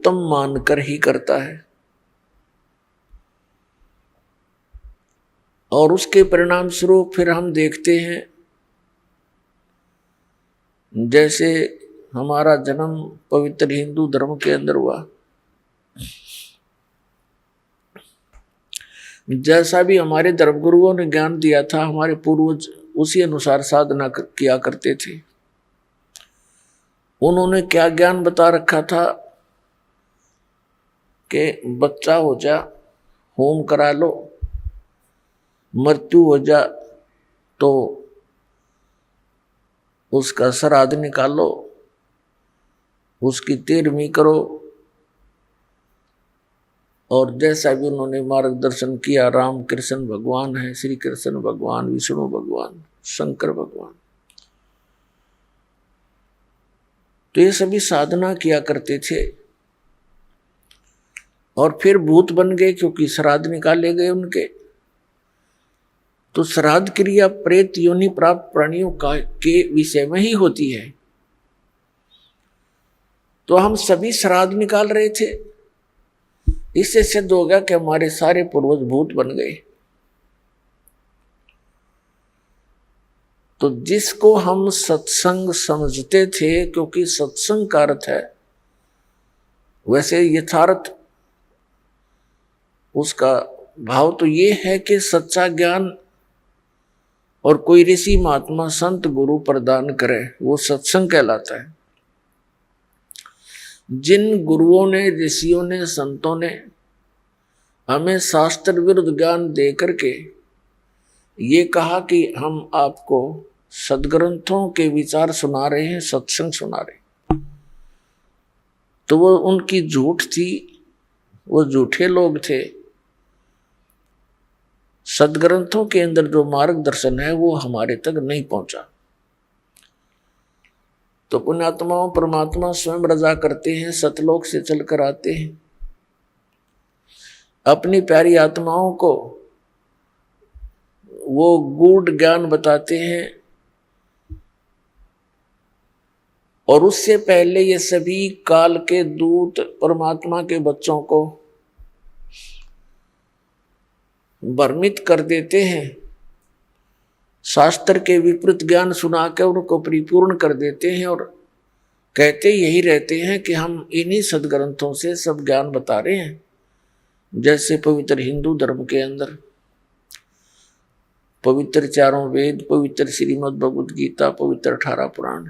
उत्तम मानकर ही करता है। और उसके परिणाम स्वरूप फिर हम देखते हैं, जैसे हमारा जन्म पवित्र हिंदू धर्म के अंदर हुआ, जैसा भी हमारे धर्मगुरुओं ने ज्ञान दिया था, हमारे पूर्वज उसी अनुसार साधना किया करते थे। उन्होंने क्या ज्ञान बता रखा था कि बच्चा हो जा होम करा लो, मृत्यु हो जा तो उसका श्राद्ध निकालो, उसकी 13वीं करो। और जैसा भी उन्होंने मार्गदर्शन किया, राम कृष्ण भगवान है, श्री कृष्ण भगवान, विष्णु भगवान, शंकर भगवान, तो ये सभी साधना किया करते थे। और फिर भूत बन गए क्योंकि श्राद्ध निकाले गए उनके। तो श्राद्ध क्रिया प्रेत योनि प्राप्त प्राणियों का के विषय में ही होती है। तो हम सभी श्राद्ध निकाल रहे थे, इससे सिद्ध हो गया कि हमारे सारे पूर्वज भूत बन गए। तो जिसको हम सत्संग समझते थे, क्योंकि सत्संग का अर्थ है, वैसे यथार्थ उसका भाव तो ये है कि सच्चा ज्ञान और कोई ऋषि महात्मा संत गुरु प्रदान करे, वो सत्संग कहलाता है। जिन गुरुओं ने, ऋषियों ने, संतों ने हमें शास्त्र विरुद्ध ज्ञान दे करके ये कहा कि हम आपको सदग्रंथों के विचार सुना रहे हैं, सत्संग सुना रहे हैं, तो वो उनकी झूठ थी, वो झूठे लोग थे। सदग्रंथों के अंदर जो मार्गदर्शन है वो हमारे तक नहीं पहुंचा। तो पुण्यात्माओं, परमात्मा स्वयं रजा करते हैं, सतलोक से चलकर आते हैं, अपनी प्यारी आत्माओं को वो गूढ़ ज्ञान बताते हैं। और उससे पहले ये सभी काल के दूत परमात्मा के बच्चों को भ्रमित कर देते हैं, शास्त्र के विपरीत ज्ञान सुना के उनको परिपूर्ण कर देते हैं और कहते यही रहते हैं कि हम इन्हीं सदग्रंथों से सब ज्ञान बता रहे हैं। जैसे पवित्र हिंदू धर्म के अंदर पवित्र 4 वेद, पवित्र श्रीमद् भगवद गीता, पवित्र 18 पुराण,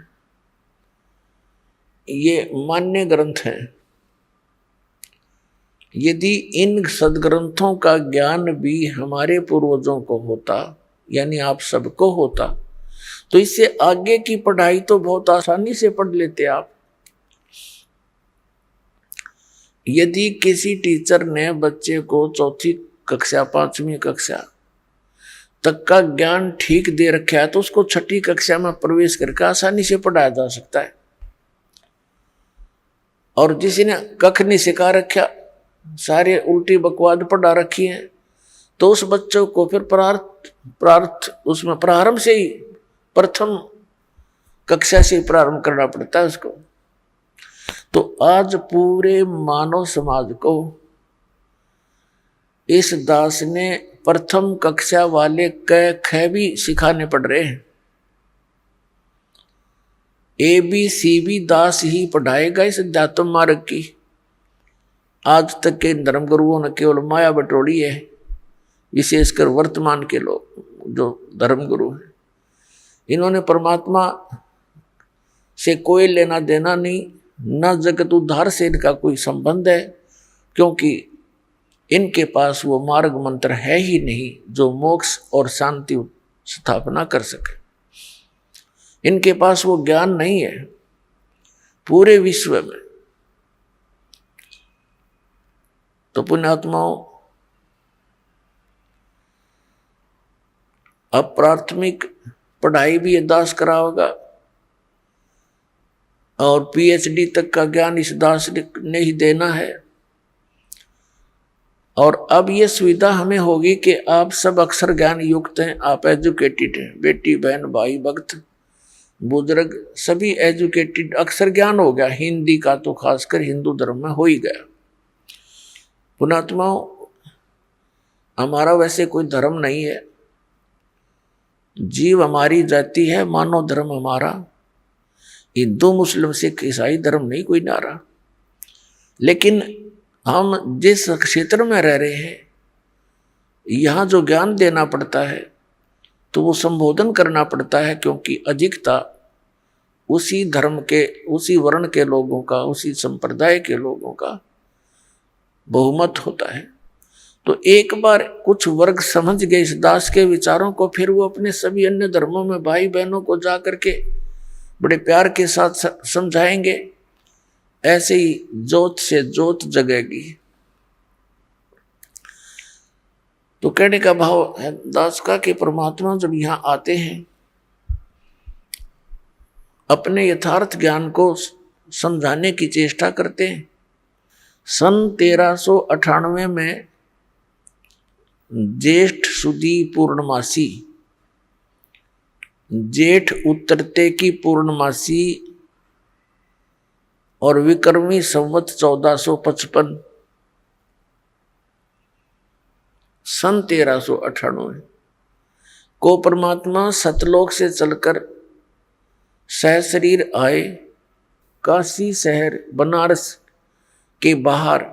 ये मान्य ग्रंथ हैं। यदि इन सदग्रंथों का ज्ञान भी हमारे पूर्वजों को होता, यानी आप सबको होता, तो इससे आगे की पढ़ाई तो बहुत आसानी से पढ़ लेते आप। यदि किसी टीचर ने बच्चे को 4वीं कक्षा 5वीं कक्षा तक का ज्ञान ठीक दे रखा है, तो उसको 6ठी कक्षा में प्रवेश करके आसानी से पढ़ाया जा सकता है। और जिसने कख नहीं सिखा रखा, सारे उल्टी बकवाद पढ़ा रखी है, तो उस बच्चों को फिर उसमें प्रारंभ से ही, प्रथम कक्षा से प्रारंभ करना पड़ता है उसको। तो आज पूरे मानव समाज को इस दास ने प्रथम कक्षा वाले क ख भी सिखाने पड़ रहे हैं। ABCD दास ही पढ़ाएगा इस अध्यात्म मार्ग की। आज तक के धर्म गुरुओं ने केवल माया बटोरी है, विशेषकर वर्तमान के लोग जो धर्म गुरु हैं, इन्होंने परमात्मा से कोई लेना देना नहीं, न जगत उद्धार से इनका कोई संबंध है, क्योंकि इनके पास वो मार्ग मंत्र है ही नहीं जो मोक्ष और शांति स्थापना कर सके। इनके पास वो ज्ञान नहीं है पूरे विश्व में। तो पुण्यात्माओं, अब प्राथमिक पढ़ाई भी ये दास करा होगा और PhD तक का ज्ञान इस दास ने ही देना है। और अब ये सुविधा हमें होगी कि आप सब अक्षर ज्ञान युक्त हैं, आप एजुकेटेड हैं, बेटी बहन भाई भक्त बुजुर्ग सभी एजुकेटेड, अक्षर ज्ञान हो गया, हिंदी का तो खासकर हिंदू धर्म में हो ही गया। पुणात्माओं, हमारा वैसे कोई धर्म नहीं है, जीव हमारी जाति है, मानव धर्म हमारा हिंदू मुस्लिम सिख ईसाई धर्म नहीं कोई नारा। लेकिन हम जिस क्षेत्र में रह रहे हैं, यहाँ जो ज्ञान देना पड़ता है तो वो संबोधन करना पड़ता है, क्योंकि अधिकता उसी धर्म के, उसी वर्ण के लोगों का, उसी संप्रदाय के लोगों का बहुमत होता है। तो एक बार कुछ वर्ग समझ गए इस दास के विचारों को, फिर वो अपने सभी अन्य धर्मों में भाई बहनों को जा करके बड़े प्यार के साथ समझाएंगे। ऐसे ही जोत से जोत जगेगी। तो कहने का भाव है दास का कि परमात्मा जब यहाँ आते हैं, अपने यथार्थ ज्ञान को समझाने की चेष्टा करते हैं। सन 1398 में ज्येष्ठ सुदी पूर्णमासी, जेठ उतरते की पूर्णमासी और विक्रमी संवत 1455, सन 1398 को परमात्मा सतलोक से चलकर सहशरीर आए। काशी शहर बनारस के बाहर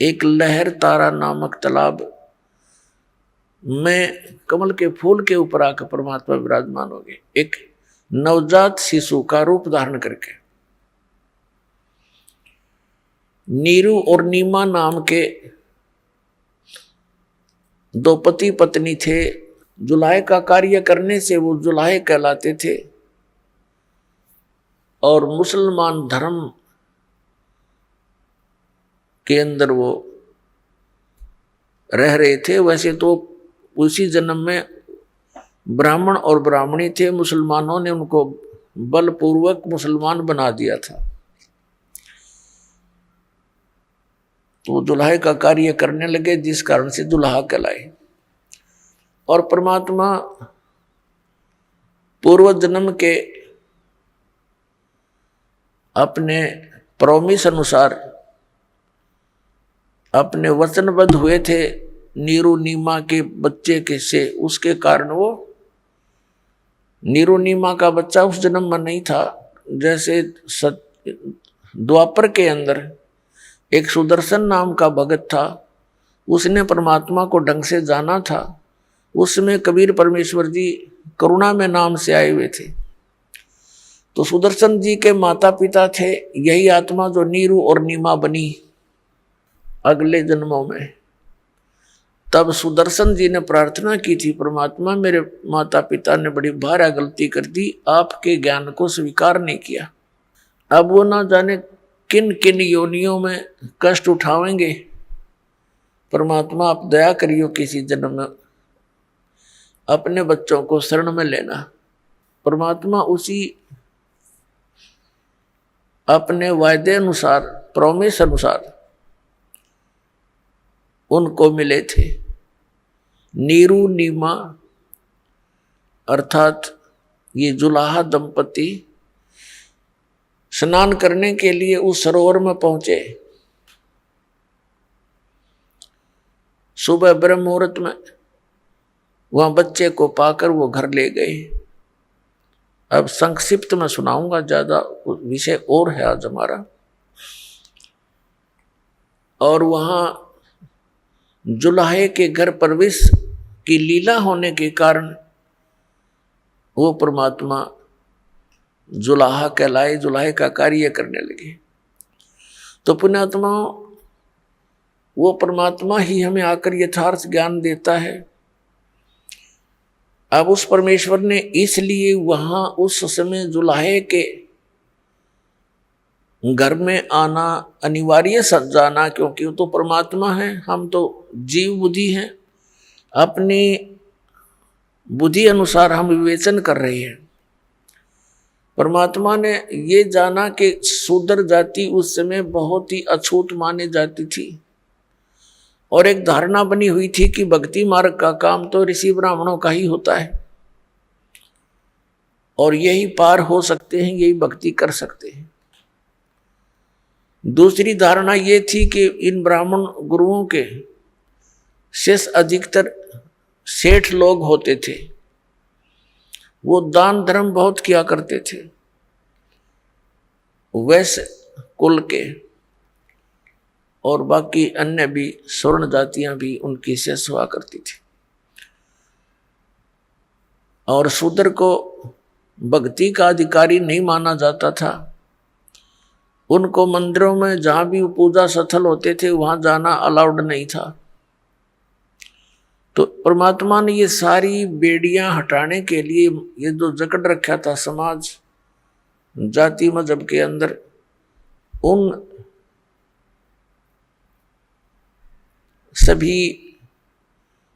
एक लहर तारा नामक तालाब में कमल के फूल के ऊपर आकर परमात्मा विराजमान हो गए, एक नवजात शिशु का रूप धारण करके। नीरू और नीमा नाम के दो पति पत्नी थे। जुलाहे का कार्य करने से वो जुलाहे कहलाते थे और मुसलमान धर्म के अंदर वो रह रहे थे। वैसे तो उसी जन्म में ब्राह्मण और ब्राह्मणी थे, मुसलमानों ने उनको बलपूर्वक मुसलमान बना दिया था, तो दुल्हे का कार्य करने लगे, जिस कारण से दुल्हा कहलाए। और परमात्मा पूर्व जन्म के अपने प्रॉमिस अनुसार अपने वचनबद्ध हुए थे नीरू नीमा के बच्चे के से, उसके कारण वो नीरू नीमा का बच्चा उस जन्म में नहीं था। जैसे द्वापर के अंदर एक सुदर्शन नाम का भगत था, उसने परमात्मा को ढंग से जाना था। उसमें कबीर परमेश्वर जी करुणा में नाम से आए हुए थे। तो सुदर्शन जी के माता पिता थे यही आत्मा जो नीरू और नीमा बनी अगले जन्मों में। तब सुदर्शन जी ने प्रार्थना की थी, परमात्मा मेरे माता पिता ने बड़ी भारी गलती कर दी, आपके ज्ञान को स्वीकार नहीं किया। अब वो ना जाने किन किन योनियों में कष्ट उठावेंगे। परमात्मा आप दया करियो, किसी जन्म में अपने बच्चों को शरण में लेना। परमात्मा उसी अपने वायदे अनुसार, प्रॉमिस अनुसार उनको मिले थे। नीरू नीमा अर्थात ये जुलाहा दंपति स्नान करने के लिए उस सरोवर में पहुंचे। सुबह ब्रह्म मुहूर्त में वहां बच्चे को पाकर वो घर ले गए। अब संक्षिप्त में सुनाऊंगा, ज्यादा विषय और है आज हमारा। और वहां जुलाहे के घर प्रवेश की लीला होने के कारण वो परमात्मा जुलाहा कहलाए, जुलाहे का कार्य करने लगे। तो पुण्यात्मा, वो परमात्मा ही हमें आकर यथार्थ ज्ञान देता है। अब उस परमेश्वर ने इसलिए वहां उस समय जुलाहे के घर में आना अनिवार्य जाना, क्योंकि वो तो परमात्मा है, हम तो जीव बुद्धि हैं। अपनी बुद्धि अनुसार हम विवेचन कर रहे हैं। परमात्मा ने ये जाना कि शूद्र जाति उस समय बहुत ही अछूत मानी जाती थी और एक धारणा बनी हुई थी कि भक्ति मार्ग का काम तो ऋषि ब्राह्मणों का ही होता है। और यही पार हो सकते हैं, यही भक्ति कर सकते हैं। दूसरी धारणा ये थी कि इन ब्राह्मण गुरुओं के शेष अधिकतर सेठ लोग होते थे, वो दान धर्म बहुत किया करते थे, वैश्य कुल के, और बाकी अन्य भी स्वर्ण जातियां भी उनकी शेष हुआ करती थी। और शूद्र को भक्ति का अधिकारी नहीं माना जाता था, उनको मंदिरों में जहां भी पूजा स्थल होते थे वहां जाना अलाउड नहीं था। तो परमात्मा ने ये सारी बेड़ियां हटाने के लिए, ये जो जकड़ रखा था समाज जाति मजहब के अंदर, उन सभी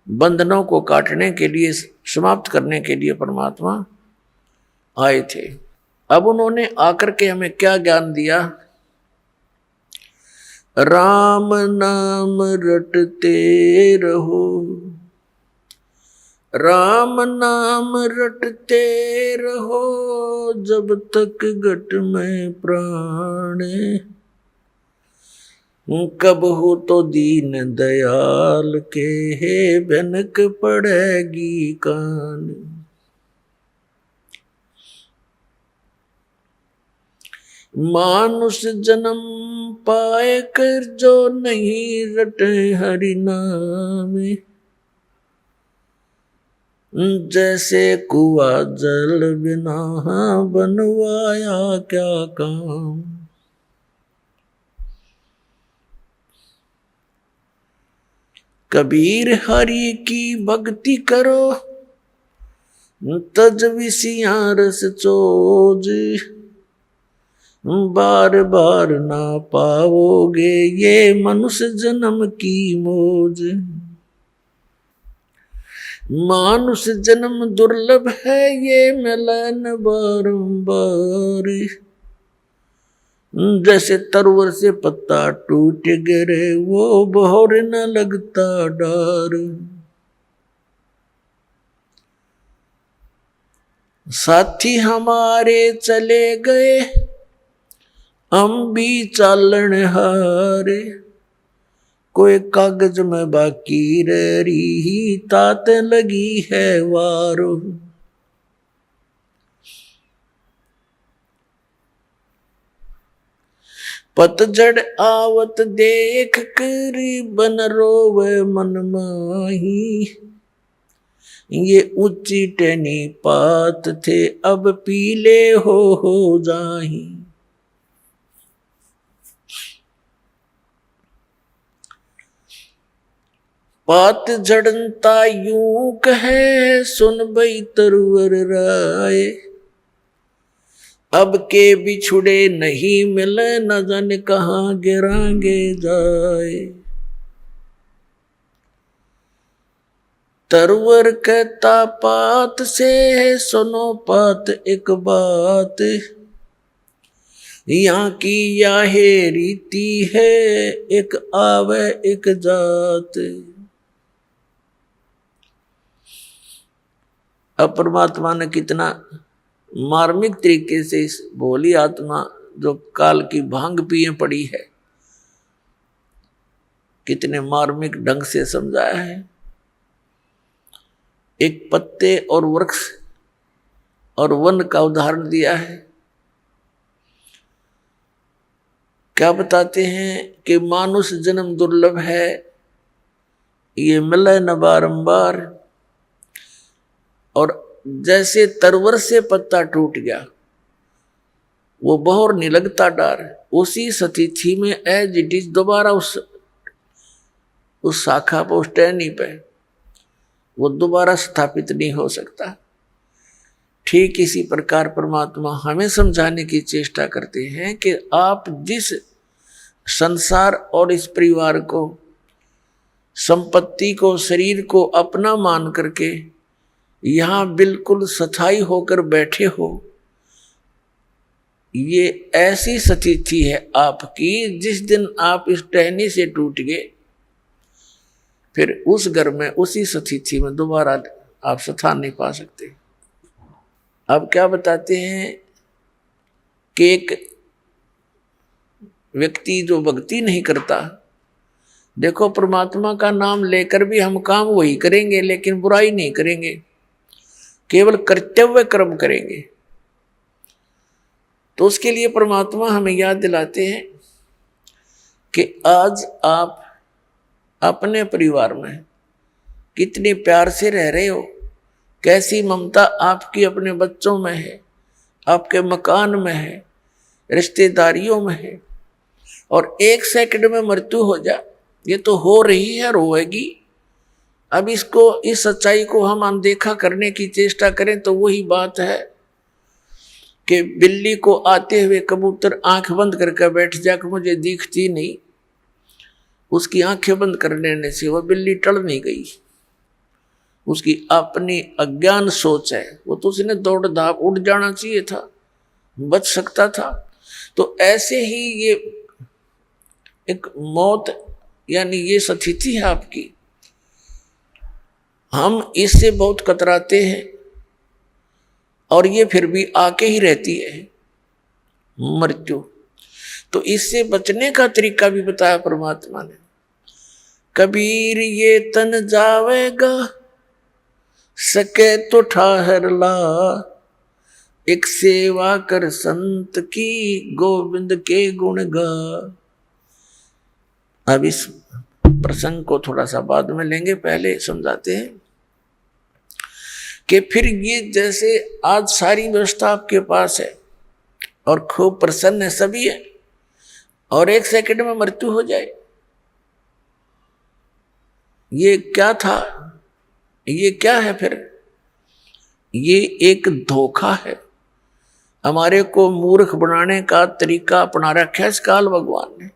बंधनों को काटने के लिए, समाप्त करने के लिए परमात्मा आए थे। अब उन्होंने आकर के हमें क्या ज्ञान दिया? राम नाम रटते रहो, राम नाम रटते रहो, जब तक घट में प्राण, कब हो तो दीन दयाल के, हे भनक पड़ेगी कान। मानुष जन्म पाए कर जो नहीं रटे हरि नाम, जैसे कुआ जल बिना बनवाया क्या काम। कबीर हरि की भक्ति करो, तज विषियां रस चोज, बार बार ना पाओगे ये मनुष्य जन्म की मौज। मानुष जन्म दुर्लभ है ये मिलन बारंबार, जैसे तरवर से पत्ता टूट गिरे वो बहोर न लगता डार। साथी हमारे चले गए हम भी चालन हारे, कोई कागज में बाकी रही तात लगी है वारो। पतझड़ आवत देख कर बन रोवे मन माही, ये ऊंची टहनी पात थे अब पीले हो जाही। पात झड़नता यूं कहे सुन बई तरवर राय, अब के बिछुड़े नहीं मिले न जाने कहाँ गिरांगे जाए। तरवर कहता पात से सुनो पात एक बात, यहाँ की याहे रीति है एक आवे एक जात। अब परमात्मा ने कितना मार्मिक तरीके से इस भोली आत्मा जो काल की भांग पिए पड़ी है, कितने मार्मिक ढंग से समझाया है। एक पत्ते और वृक्ष और वन का उदाहरण दिया है। क्या बताते हैं कि मानुष जन्म दुर्लभ है, ये मिले न बारंबार। और जैसे तरवर से पत्ता टूट गया वो बहोर नहीं लगता डार, उसी स्थिति में एज इट इज दोबारा उस शाखा पर, उस टहनी पे वो दोबारा स्थापित नहीं हो सकता। ठीक इसी प्रकार परमात्मा हमें समझाने की चेष्टा करते हैं कि आप जिस संसार और इस परिवार को, संपत्ति को, शरीर को अपना मान करके यहां बिल्कुल स्थायी होकर बैठे हो, ये ऐसी स्थिति है आपकी, जिस दिन आप इस टहनी से टूट गए फिर उस घर में, उसी स्थिति में दोबारा आप स्थान नहीं पा सकते। अब क्या बताते हैं कि एक व्यक्ति जो भक्ति नहीं करता, देखो परमात्मा का नाम लेकर भी हम काम वही करेंगे लेकिन बुराई नहीं करेंगे, केवल कर्तव्य कर्म करेंगे। तो उसके लिए परमात्मा हमें याद दिलाते हैं कि आज आप अपने परिवार में कितने प्यार से रह रहे हो, कैसी ममता आपकी अपने बच्चों में है, आपके मकान में है, रिश्तेदारियों में है, और एक सेकंड में मृत्यु हो जाए, ये तो हो रही है, रोएगी। अब इसको, इस सच्चाई को हम अनदेखा करने की चेष्टा करें तो वही बात है कि बिल्ली को आते हुए कबूतर आंख बंद करके बैठ जाकर मुझे दिखती नहीं, उसकी आंखें बंद कर लेने से वह बिल्ली टल नहीं गई, उसकी अपनी अज्ञान सोच है, वो तो उसने दौड़ धाप उड़ जाना चाहिए था, बच सकता था। तो ऐसे ही ये एक मौत यानी ये स्थिति है आपकी, हम इससे बहुत कतराते हैं और ये फिर भी आके ही रहती है मृत्यु। तो इससे बचने का तरीका भी बताया परमात्मा ने। कबीर ये तन जावेगा, सके तो ठहर ला, एक सेवा कर संत की, गोविंद के गुण गा। अब इस प्रसंग को थोड़ा सा बाद में लेंगे, पहले समझाते हैं कि फिर ये जैसे आज सारी व्यवस्था आपके पास है और खूब प्रसन्न है, सभी है, और एक सेकंड में मृत्यु हो जाए, ये क्या था, ये क्या है? फिर ये एक धोखा है, हमारे को मूर्ख बनाने का तरीका अपना रखा है इस काल भगवान ने।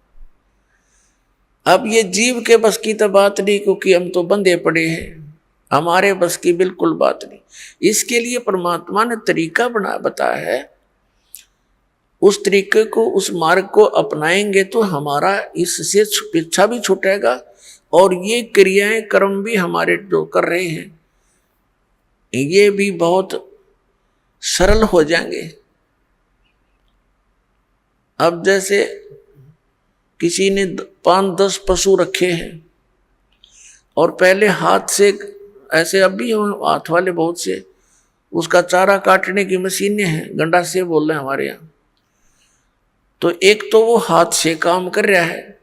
अब ये जीव के बस की तो बात नहीं, क्योंकि हम तो बंधे पड़े हैं, हमारे बस की बिल्कुल बात नहीं। इसके लिए परमात्मा ने तरीका बताया है, उस तरीके को, उस मार्ग को अपनाएंगे तो हमारा इससे पीछा भी छूटेगा और ये क्रियाएं कर्म भी हमारे जो कर रहे हैं ये भी बहुत सरल हो जाएंगे। अब जैसे किसी ने 5-10 पशु रखे हैं और पहले हाथ से, ऐसे अब भी हाथ वाले बहुत से, उसका चारा काटने की मशीनें हैं, गंडा से बोल रहे हैं हमारे यहाँ। तो एक तो वो हाथ से काम कर रहा है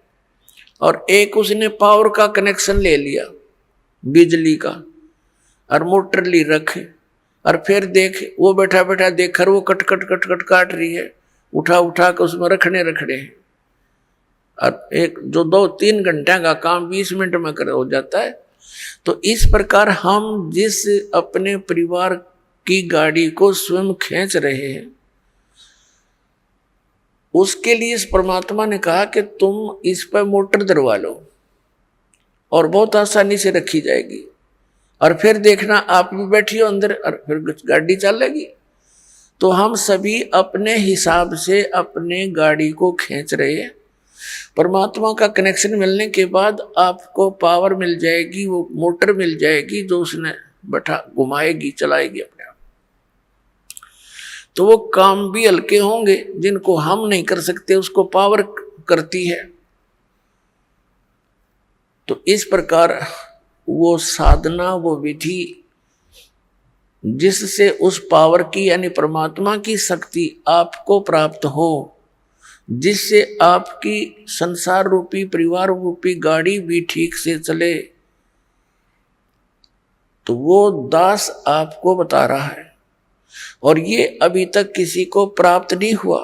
और एक उसने पावर का कनेक्शन ले लिया बिजली का और मोटर ली रखे, और फिर देख वो बैठा बैठा देख वो कट कट कट कट काट रही है, उठा उठा के उसमें रखने हैं, और एक जो 2-3 घंटे का काम 20 मिनट में कर हो जाता है। तो इस प्रकार हम जिस अपने परिवार की गाड़ी को स्वयं खींच रहे हैं, उसके लिए इस परमात्मा ने कहा कि तुम इस पर मोटर दरवा लो और बहुत आसानी से रखी जाएगी, और फिर देखना आप भी बैठिए अंदर और फिर गाड़ी चलेगी। तो हम सभी अपने हिसाब से अपने गाड़ी को खींच रहे हैं। परमात्मा का कनेक्शन मिलने के बाद आपको पावर मिल जाएगी, वो मोटर मिल जाएगी जो उसने बैठा घुमाएगी, चलाएगी अपने आप। तो वो काम भी हल्के होंगे जिनको हम नहीं कर सकते, उसको पावर करती है। तो इस प्रकार वो साधना, वो विधि जिससे उस पावर की यानी परमात्मा की शक्ति आपको प्राप्त हो, जिससे आपकी संसार रूपी परिवार रूपी गाड़ी भी ठीक से चले, तो वो दास आपको बता रहा है। और ये अभी तक किसी को प्राप्त नहीं हुआ,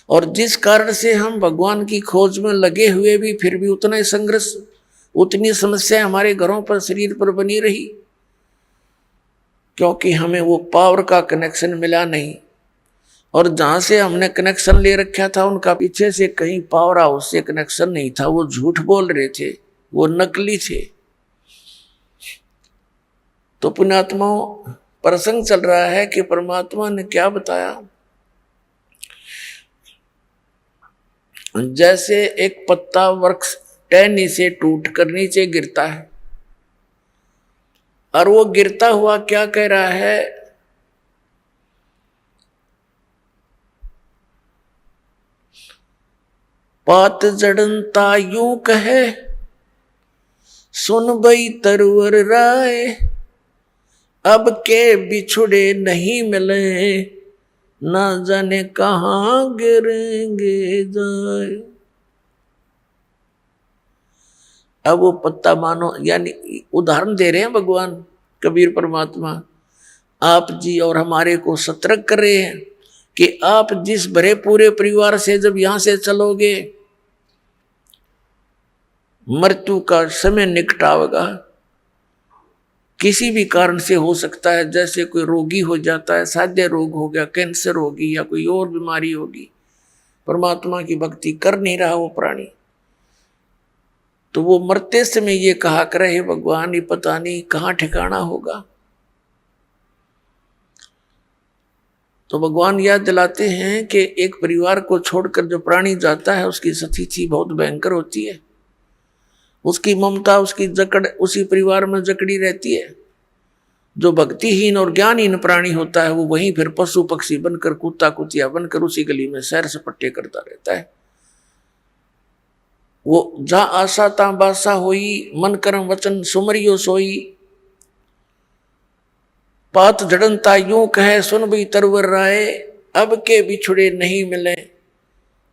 और जिस कारण से हम भगवान की खोज में लगे हुए भी फिर भी उतना ही संघर्ष, उतनी समस्या हमारे घरों पर, शरीर पर बनी रही, क्योंकि हमें वो पावर का कनेक्शन मिला नहीं। और जहां से हमने कनेक्शन ले रखा था उनका पीछे से कहीं पावर हाउस से कनेक्शन नहीं था, वो झूठ बोल रहे थे, वो नकली थे। तो पुण्यात्माओं, प्रसंग चल रहा है कि परमात्मा ने क्या बताया, जैसे एक पत्ता वृक्ष टहनी से टूट कर नीचे गिरता है, और वो गिरता हुआ क्या कह रहा है पात जड़नता यूं कहे सुन बई तरवर राय, अब के बिछुड़े नहीं मिले ना जाने कहां गिरेंगे जाए। अब वो पत्ता मानो, यानी उदाहरण दे रहे हैं भगवान कबीर परमात्मा आप जी और हमारे को सतर्क कर रहे हैं कि आप जिस भरे पूरे परिवार से जब यहां से चलोगे मृत्यु का समय निकट आवेगा। किसी भी कारण से हो सकता है, जैसे कोई रोगी हो जाता है, साध्य रोग हो गया, कैंसर होगी या कोई और बीमारी होगी, परमात्मा की भक्ति कर नहीं रहा वो प्राणी, तो वो मरते समय ये कहा करे हे भगवान ये पता नहीं कहाँ ठिकाना होगा। तो भगवान याद दिलाते हैं कि एक परिवार को छोड़कर जो प्राणी जाता है उसकी स्थिति बहुत भयंकर होती है, उसकी ममता उसकी जकड़ उसी परिवार में जकड़ी रहती है। जो भक्तिहीन और ज्ञानहीन प्राणी होता है वो वहीं फिर पशु पक्षी बनकर कुत्ता कुतिया बनकर उसी गली में सैर सपट्टे करता रहता है। वो जा आशा ता बासा होई, मन कर्म वचन सुमरियो सोई, पात जड़नता यूं कहे सुन भी तरवर राय, अब के बिछुड़े नहीं मिले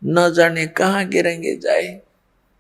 न जाने कहां गिरेंगे जाए।